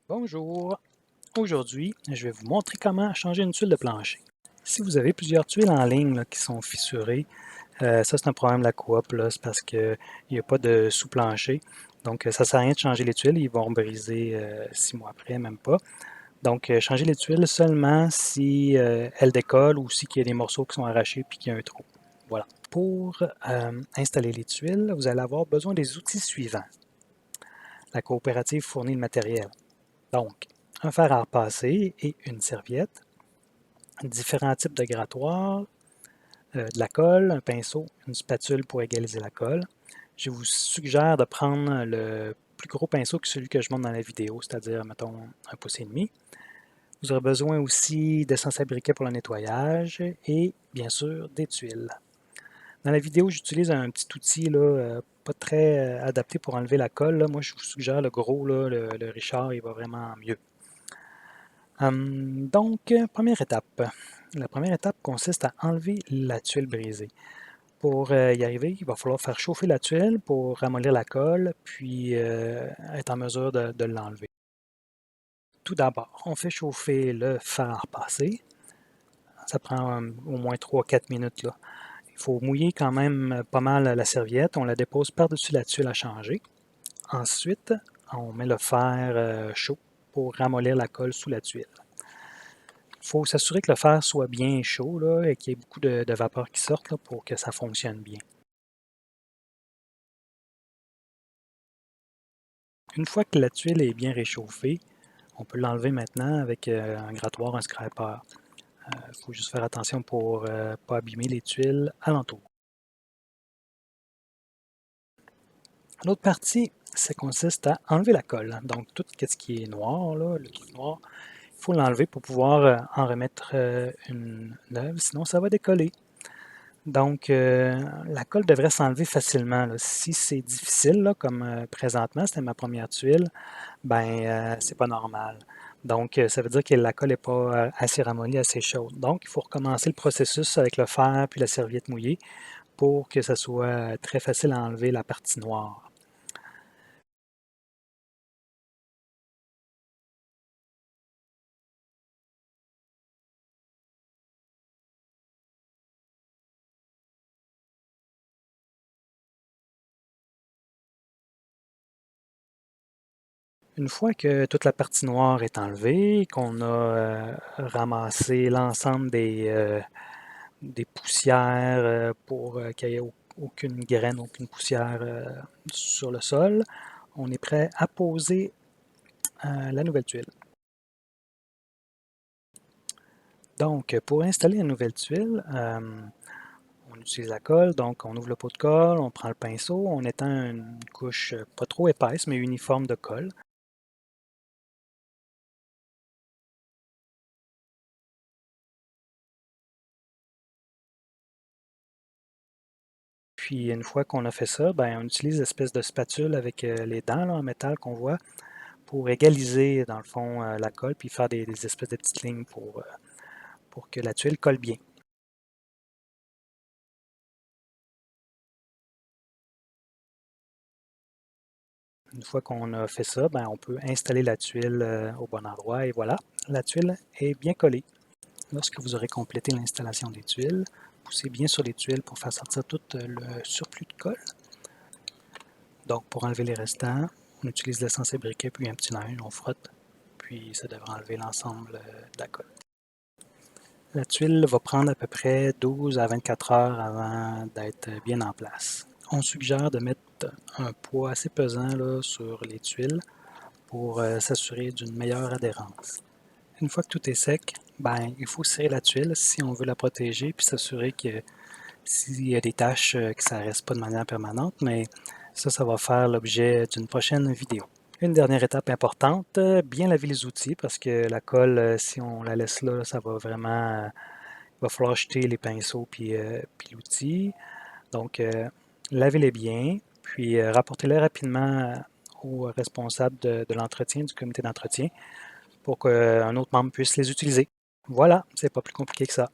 Bonjour! Aujourd'hui, je vais vous montrer comment changer une tuile de plancher. Si vous avez plusieurs tuiles en ligne là, qui sont fissurées, ça c'est un problème de la coop, là, c'est parce qu'il n'y a pas de sous-plancher. Donc ça ne sert à rien de changer les tuiles, ils vont briser 6 mois après, même pas. Donc changer les tuiles seulement si elles décollent ou si il y a des morceaux qui sont arrachés puis qu'il y a un trou. Voilà. Pour installer les tuiles, vous allez avoir besoin des outils suivants. La coopérative fournit le matériel. Donc, un fer à repasser et une serviette, différents types de grattoirs, de la colle, un pinceau, une spatule pour égaliser la colle. Je vous suggère de prendre le plus gros pinceau que celui que je montre dans la vidéo, c'est-à-dire, mettons, 1,5 pouce. Vous aurez besoin aussi d'essence à briquet pour le nettoyage et, bien sûr, des tuiles. Dans la vidéo, j'utilise un petit outil là, pas très adapté pour enlever la colle. Là. Moi, je vous suggère le gros, là, le Richard, il va vraiment mieux. Donc, première étape. La première étape consiste à enlever la tuile brisée. Pour y arriver, il va falloir faire chauffer la tuile pour ramollir la colle, puis être en mesure de l'enlever. Tout d'abord, on fait chauffer le fer à repasser. Ça prend au moins 3-4 minutes. Là. Il faut mouiller quand même pas mal la serviette. On la dépose par-dessus la tuile à changer. Ensuite, on met le fer chaud pour ramollir la colle sous la tuile. Il faut s'assurer que le fer soit bien chaud là, et qu'il y ait beaucoup de vapeur qui sorte là, pour que ça fonctionne bien. Une fois que la tuile est bien réchauffée, on peut l'enlever maintenant avec un grattoir, un scraper. Il faut juste faire attention pour ne pas abîmer les tuiles alentour. L'autre partie, ça consiste à enlever la colle. Donc tout ce qui est noir, là, le truc noir, il faut l'enlever pour pouvoir en remettre une neuve, sinon ça va décoller. Donc, la colle devrait s'enlever facilement. Là. Si c'est difficile, là, comme présentement, c'était ma première tuile, ben c'est pas normal. Donc, ça veut dire que la colle n'est pas assez ramollie, assez chaude. Donc, il faut recommencer le processus avec le fer puis la serviette mouillée pour que ça soit très facile à enlever la partie noire. Une fois que toute la partie noire est enlevée, qu'on a ramassé l'ensemble des poussières pour qu'il n'y ait aucune graine, aucune poussière sur le sol, on est prêt à poser la nouvelle tuile. Donc, pour installer la nouvelle tuile, on utilise la colle, donc on ouvre le pot de colle, on prend le pinceau, on étend une couche pas trop épaisse, mais uniforme de colle. Puis une fois qu'on a fait ça, ben, on utilise l'espèce de spatule avec les dents là, en métal qu'on voit pour égaliser, dans le fond, la colle, puis faire des espèces de petites lignes pour que la tuile colle bien. Une fois qu'on a fait ça, ben, on peut installer la tuile au bon endroit et voilà, la tuile est bien collée. Lorsque vous aurez complété l'installation des tuiles, poussez bien sur les tuiles pour faire sortir tout le surplus de colle. Donc pour enlever les restants, on utilise l'essence à briquet puis un petit linge, on frotte, puis ça devrait enlever l'ensemble de la colle. La tuile va prendre à peu près 12 à 24 heures avant d'être bien en place. On suggère de mettre un poids assez pesant là, sur les tuiles pour s'assurer d'une meilleure adhérence. Une fois que tout est sec, ben, il faut serrer la tuile si on veut la protéger puis s'assurer que s'il y a des taches, que ça ne reste pas de manière permanente, mais ça va faire l'objet d'une prochaine vidéo. Une dernière étape importante, bien laver les outils parce que la colle, si on la laisse là, ça va vraiment, il va falloir jeter les pinceaux puis l'outil. Donc, lavez-les bien, puis rapportez-les rapidement au responsable de l'entretien, du comité d'entretien, pour qu'un autre membre puisse les utiliser. Voilà, c'est pas plus compliqué que ça.